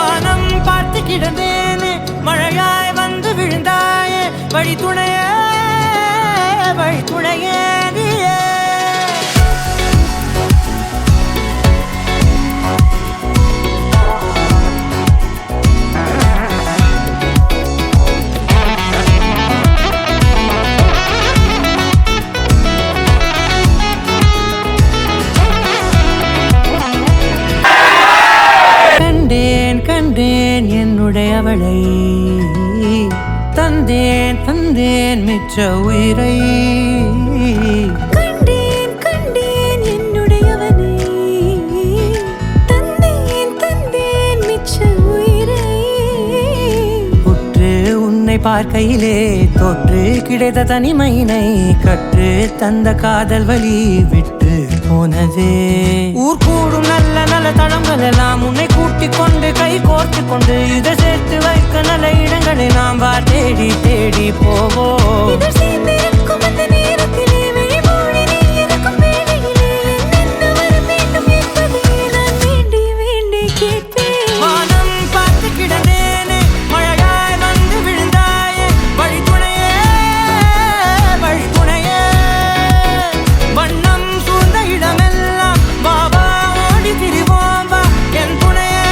வானம் பார்த்து கிடந்தேனே மழையாய் வந்து விழுந்தாயே வழி துணையே நீயே கண்டேன் என்னுடையவளை தந்தேன் மிச்ச உயிரை கண்டேன் என்னுடையவனை தந்தேன் மிச்ச உயிரை உற்று உன்னை பார்க்கையிலே தொற்று கிடைத்த தனிமையினை கற்று தந்த காதல் வழி விட்டு போனதே ஊர் கூடும் நல்ல நல்ல தளங்கள் எல்லாம் உன்னை கூட்டிக் கொண்டு கை கோர்த்து கொண்டு இதை சேர்த்து வைக்க நல்ல இடங்களை நாம் தேடி போவோம் வானம் பார்த்து கிடந்தேனே மழையாய் வந்து விழுந்தாயே வழி துணையே வண்ணம் சூழ்ந்த இடமெல்லாம் பாபா ஓடி திரிவோம் வா என் துணையே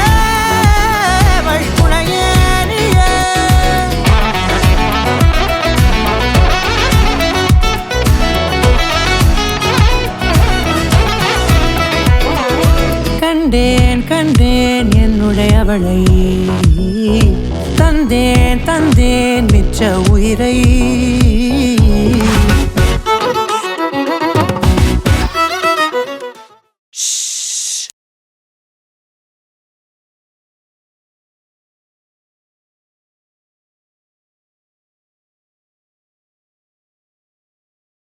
வழி துணையே நீயே கண்டேன் என்னுடையவளை தந்தேன் மிச்ச உயிரை